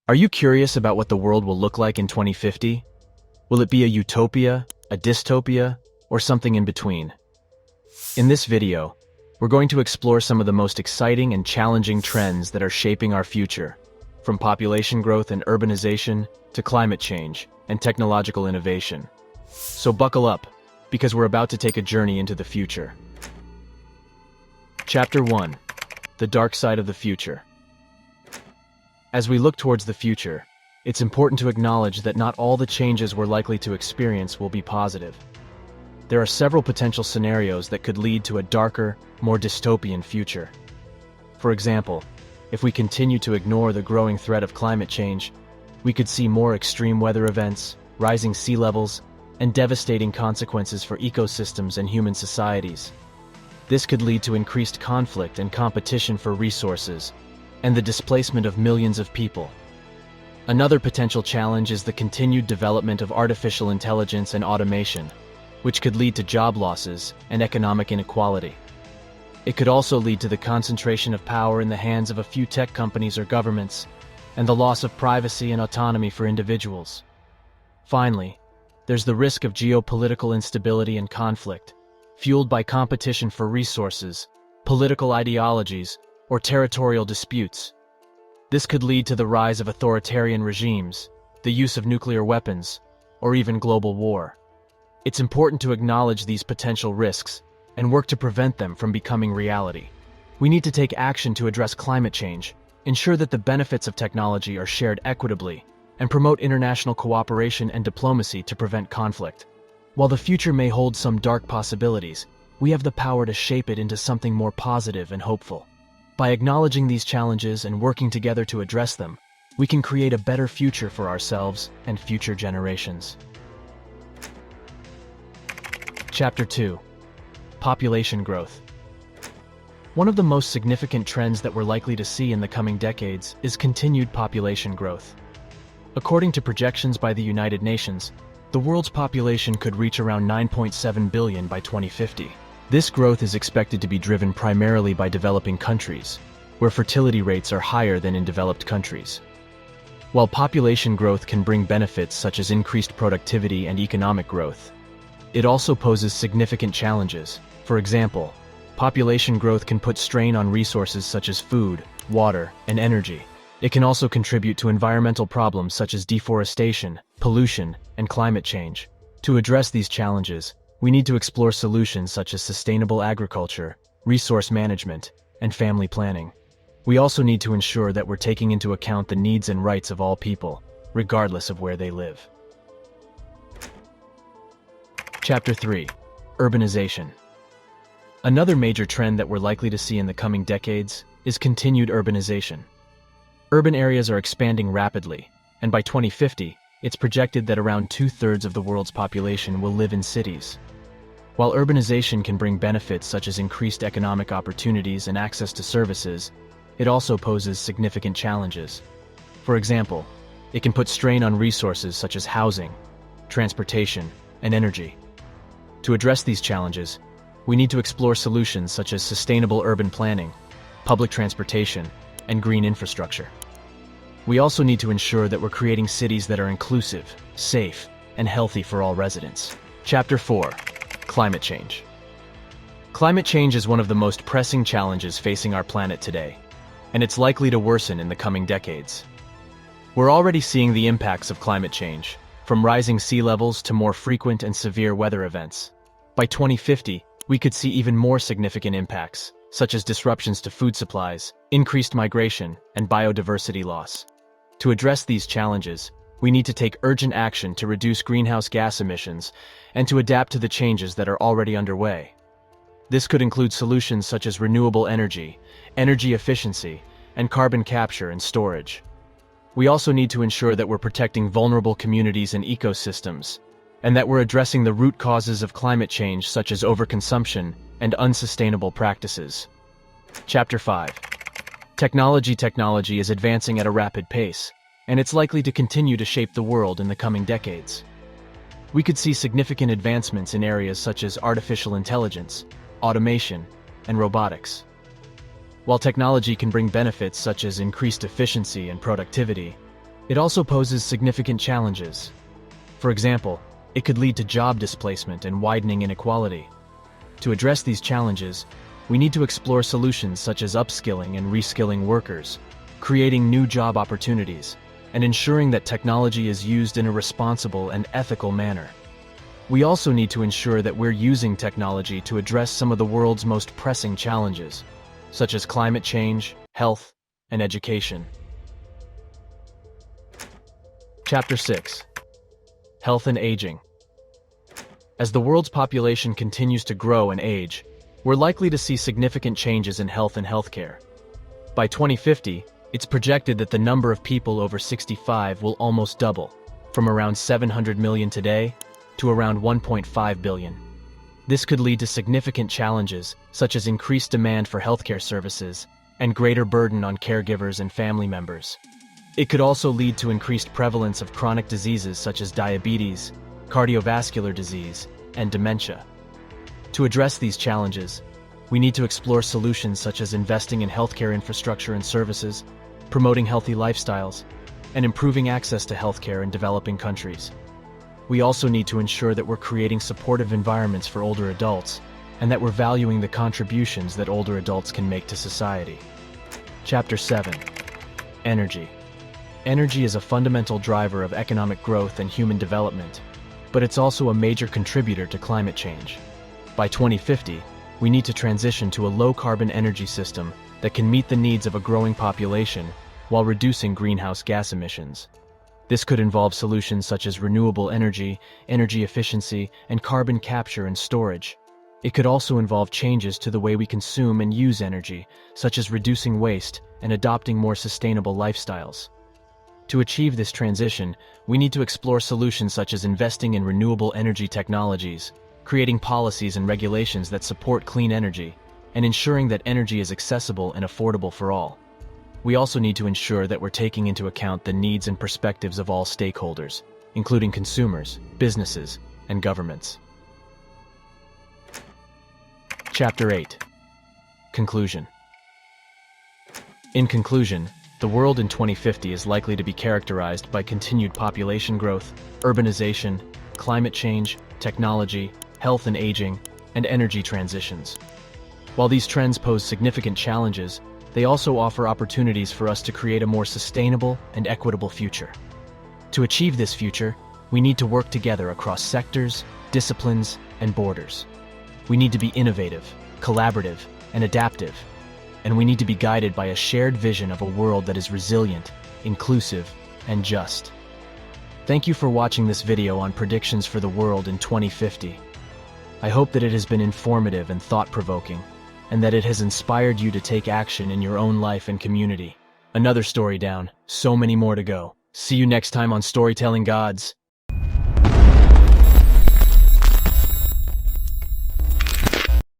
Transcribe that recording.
Are you curious about what the world will look like in 2050? Will it be a utopia, a dystopia, or something in between? In this video, we're going to explore some of the most exciting and challenging trends that are shaping our future, from population growth and urbanization to climate change and technological innovation. So buckle up, because we're about to take a journey into the future. Chapter 1: The Dark Side of the Future. As we look towards the future, it's important to acknowledge that not all the changes we're likely to experience will be positive. There are several potential scenarios that could lead to a darker, more dystopian future. For example, if we continue to ignore the growing threat of climate change, we could see more extreme weather events, rising sea levels, and devastating consequences for ecosystems and human societies. This could lead to increased conflict and competition for resources, and the displacement of millions of people. Another potential challenge is the continued development of artificial intelligence and automation, which could lead to job losses and economic inequality. It could also lead to the concentration of power in the hands of a few tech companies or governments, and the loss of privacy and autonomy for individuals. Finally, there's the risk of geopolitical instability and conflict, fueled by competition for resources, political ideologies, or territorial disputes. This could lead to the rise of authoritarian regimes, the use of nuclear weapons, or even global war. It's important to acknowledge these potential risks and work to prevent them from becoming reality. We need to take action to address climate change, ensure that the benefits of technology are shared equitably, and promote international cooperation and diplomacy to prevent conflict. While the future may hold some dark possibilities, we have the power to shape it into something more positive and hopeful. By acknowledging these challenges and working together to address them, we can create a better future for ourselves and future generations. Chapter 2: Population Growth. One of the most significant trends that we're likely to see in the coming decades is continued population growth. According to projections by the United Nations, the world's population could reach around 9.7 billion by 2050. This growth is expected to be driven primarily by developing countries, where fertility rates are higher than in developed countries. While population growth can bring benefits such as increased productivity and economic growth, it also poses significant challenges. For example, population growth can put strain on resources such as food, water, and energy. It can also contribute to environmental problems such as deforestation, pollution, and climate change. To address these challenges, we need to explore solutions such as sustainable agriculture, resource management, and family planning. We also need to ensure that we're taking into account the needs and rights of all people, regardless of where they live. Chapter 3: Urbanization. Another major trend that we're likely to see in the coming decades is continued urbanization. Urban areas are expanding rapidly, and by 2050, it's projected that around 2/3 of the world's population will live in cities. While urbanization can bring benefits such as increased economic opportunities and access to services, it also poses significant challenges. For example, it can put strain on resources such as housing, transportation, and energy. To address these challenges, we need to explore solutions such as sustainable urban planning, public transportation, and green infrastructure. We also need to ensure that we're creating cities that are inclusive, safe, and healthy for all residents. Chapter 4: Climate Change. Climate change is one of the most pressing challenges facing our planet today, and it's likely to worsen in the coming decades. We're already seeing the impacts of climate change, from rising sea levels to more frequent and severe weather events. By 2050, we could see even more significant impacts, such as disruptions to food supplies, increased migration, and biodiversity loss. To address these challenges, we need to take urgent action to reduce greenhouse gas emissions and to adapt to the changes that are already underway. This could include solutions such as renewable energy, energy efficiency, and carbon capture and storage. We also need to ensure that we're protecting vulnerable communities and ecosystems, and that we're addressing the root causes of climate change such as overconsumption and unsustainable practices. Chapter 5: Technology. Technology is advancing at a rapid pace, and it's likely to continue to shape the world in the coming decades. We could see significant advancements in areas such as artificial intelligence, automation, and robotics. While technology can bring benefits such as increased efficiency and productivity, It also poses significant challenges. For example, it could lead to job displacement and widening inequality. To address these challenges, we need to explore solutions such as upskilling and reskilling workers, creating new job opportunities, and ensuring that technology is used in a responsible and ethical manner. We also need to ensure that we're using technology to address some of the world's most pressing challenges, such as climate change, health, and education. Chapter 6. Health and Aging. As the world's population continues to grow and age, we're likely to see significant changes in health and healthcare. By 2050, it's projected that the number of people over 65 will almost double, from around 700 million today to around 1.5 billion. This could lead to significant challenges, such as increased demand for healthcare services and greater burden on caregivers and family members. It could also lead to increased prevalence of chronic diseases such as diabetes, cardiovascular disease, and dementia. To address these challenges, we need to explore solutions such as investing in healthcare infrastructure and services, promoting healthy lifestyles, and improving access to healthcare in developing countries. We also need to ensure that we're creating supportive environments for older adults, and that we're valuing the contributions that older adults can make to society. Chapter 7. Energy. Energy is a fundamental driver of economic growth and human development, but it's also a major contributor to climate change. By 2050, we need to transition to a low-carbon energy system that can meet the needs of a growing population while reducing greenhouse gas emissions. This could involve solutions such as renewable energy, energy efficiency, and carbon capture and storage. It could also involve changes to the way we consume and use energy, such as reducing waste and adopting more sustainable lifestyles. To achieve this transition, we need to explore solutions such as investing in renewable energy technologies, creating policies and regulations that support clean energy, and ensuring that energy is accessible and affordable for all. We also need to ensure that we're taking into account the needs and perspectives of all stakeholders, including consumers, businesses, and governments. Chapter 8. Conclusion. In conclusion, the world in 2050 is likely to be characterized by continued population growth, urbanization, climate change, technology, health and aging, and energy transitions. While these trends pose significant challenges, they also offer opportunities for us to create a more sustainable and equitable future. To achieve this future, we need to work together across sectors, disciplines, and borders. We need to be innovative, collaborative, and adaptive, and we need to be guided by a shared vision of a world that is resilient, inclusive, and just. Thank you for watching this video on predictions for the world in 2050. I hope that it has been informative and thought-provoking, and that it has inspired you to take action in your own life and community. Another story down, so many more to go. See you next time on Storytelling Gods.